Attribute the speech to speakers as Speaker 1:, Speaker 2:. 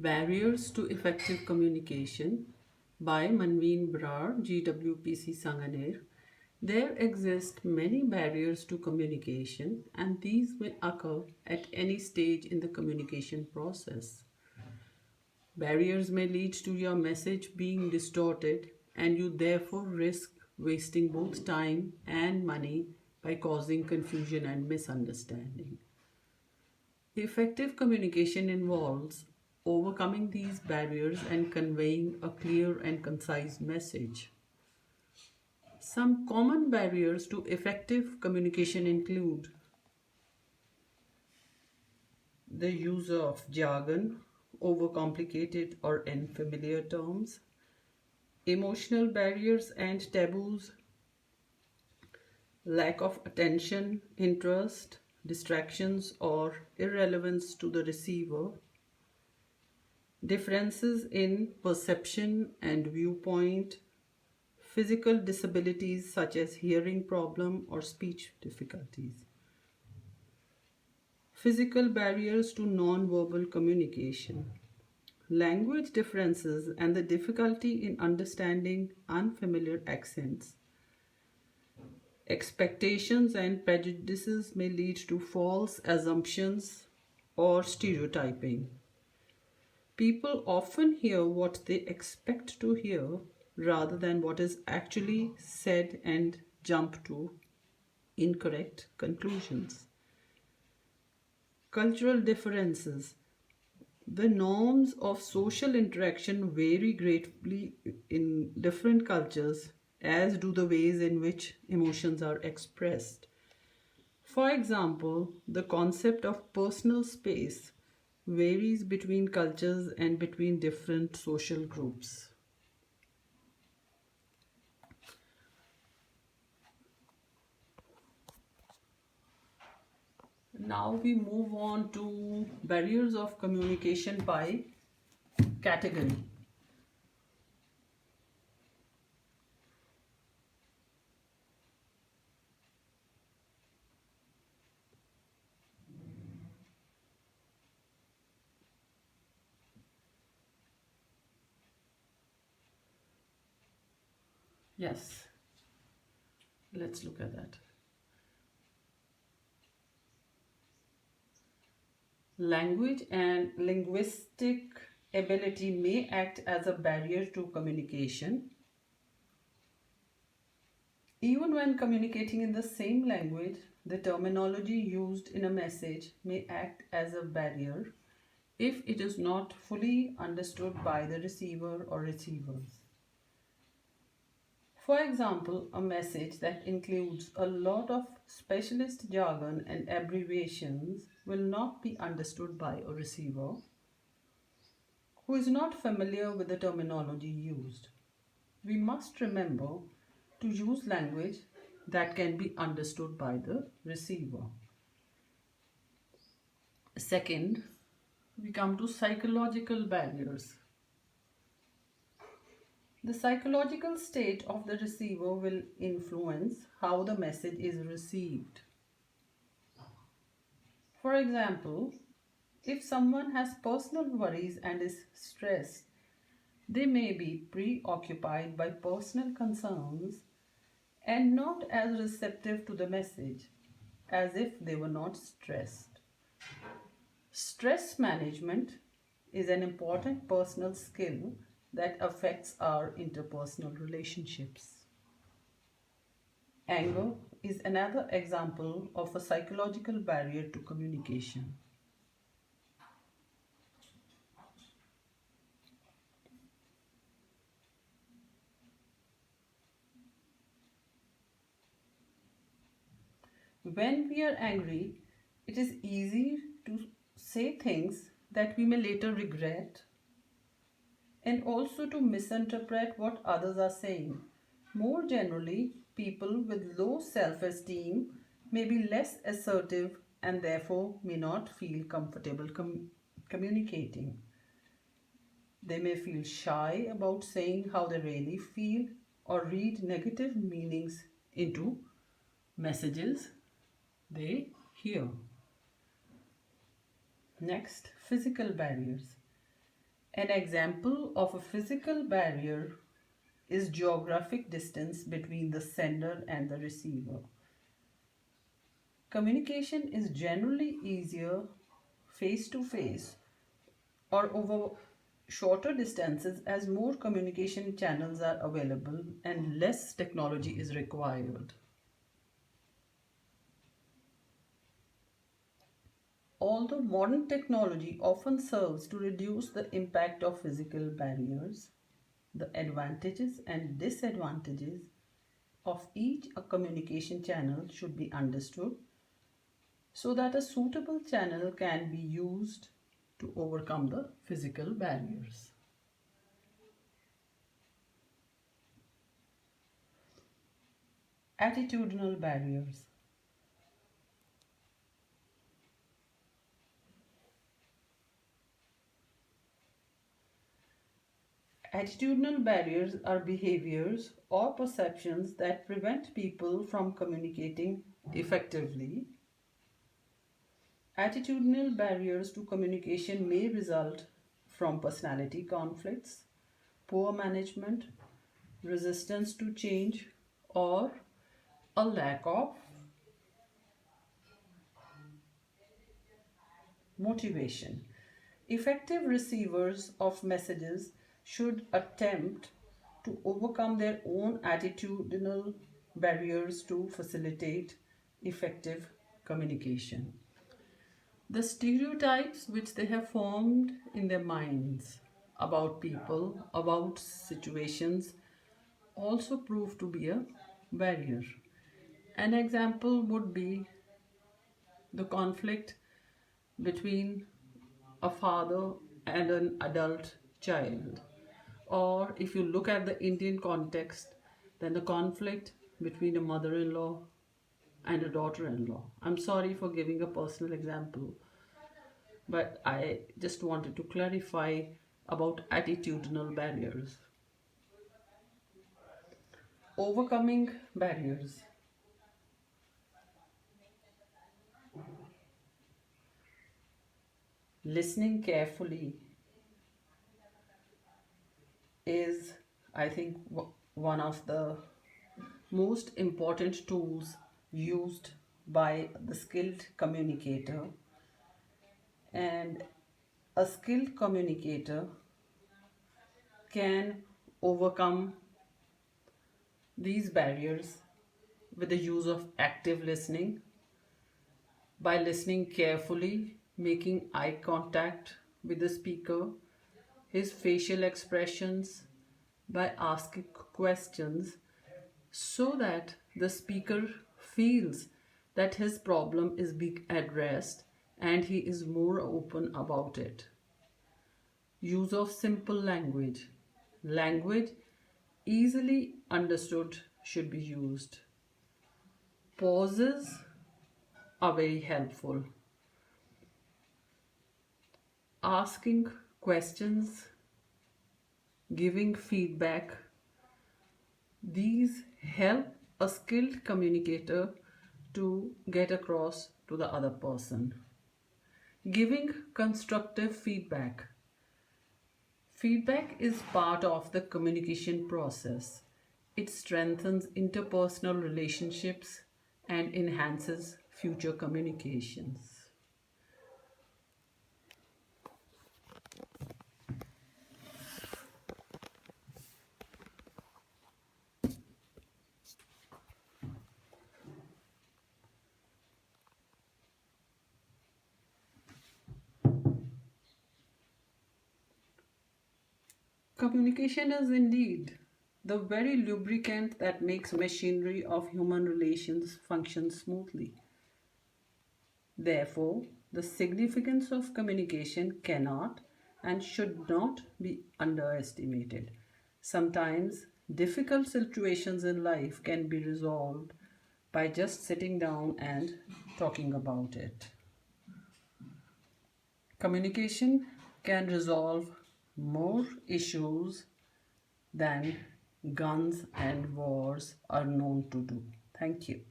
Speaker 1: Barriers to Effective Communication by Manveen Brar, GWPC Sanganer. There exist many barriers to communication, and these may occur at any stage in the communication process. Barriers may lead to your message being distorted, and you therefore risk wasting both time and money by causing confusion and misunderstanding. Effective communication involves overcoming these barriers and conveying a clear and concise message. Some common barriers to effective communication include the use of jargon, overcomplicated or unfamiliar terms, emotional barriers and taboos, lack of attention, interest, distractions, or irrelevance to the receiver, differences in perception and viewpoint, physical disabilities such as hearing problem or speech difficulties, physical barriers to non-verbal communication, language differences and the difficulty in understanding unfamiliar accents. Expectations and prejudices may lead to false assumptions or stereotyping. People often hear what they expect to hear rather than what is actually said and jump to incorrect conclusions. Cultural differences. The norms of social interaction vary greatly in different cultures, as do the ways in which emotions are expressed. For example, the concept of personal space varies between cultures and between different social groups. Now we move on to barriers of communication by category. Yes, let's look at that. Language and linguistic ability may act as a barrier to communication. Even when communicating in the same language, the terminology used in a message may act as a barrier if it is not fully understood by the receiver or receivers. For example, a message that includes a lot of specialist jargon and abbreviations will not be understood by a receiver who is not familiar with the terminology used. We must remember to use language that can be understood by the receiver. Second, we come to psychological barriers. The psychological state of the receiver will influence how the message is received. For example, if someone has personal worries and is stressed, they may be preoccupied by personal concerns and not as receptive to the message as if they were not stressed. Stress management is an important personal skill that affects our interpersonal relationships. Anger is another example of a psychological barrier to communication. When we are angry, it is easy to say things that we may later regret and also to misinterpret what others are saying. More generally, people with low self esteem may be less assertive and therefore may not feel comfortable communicating. They may feel shy about saying how they really feel or read negative meanings into messages they hear. Next, physical barriers. An example of a physical barrier is geographic distance between the sender and the receiver. Communication is generally easier face to face or over shorter distances as more communication channels are available and less technology is required. Although modern technology often serves to reduce the impact of physical barriers, the advantages and disadvantages of each a communication channel should be understood so that a suitable channel can be used to overcome the physical barriers. Attitudinal barriers. Attitudinal barriers are behaviors or perceptions that prevent people from communicating effectively. Attitudinal barriers to communication may result from personality conflicts, poor management, resistance to change, or a lack of motivation. Effective receivers of messages should attempt to overcome their own attitudinal barriers to facilitate effective communication. The stereotypes which they have formed in their minds about people, about situations, also prove to be a barrier. An example would be the conflict between a father and an adult child. Or if you look at the Indian context, then the conflict between a mother in law and a daughter in law. I'm sorry for giving a personal example, but I just wanted to clarify about attitudinal barriers. Overcoming barriers. Listening carefully is, I think, one of the most important tools used by the skilled communicator. And a skilled communicator can overcome these barriers with the use of active listening, by listening carefully, making eye contact with the speaker, his facial expressions, by asking questions so that the speaker feels that his problem is being addressed and he is more open about it. Use of simple language. Language easily understood should be used. Pauses are very helpful. Asking questions, giving feedback, these help a skilled communicator to get across to the other person. Giving constructive feedback. Feedback is part of the communication process. It strengthens interpersonal relationships and enhances future communications. Communication is indeed the very lubricant that makes machinery of human relations function smoothly. Therefore, the significance of communication cannot and should not be underestimated. Sometimes difficult situations in life can be resolved by just sitting down and talking about it. Communication can resolve more issues than guns and wars are known to do. Thank you.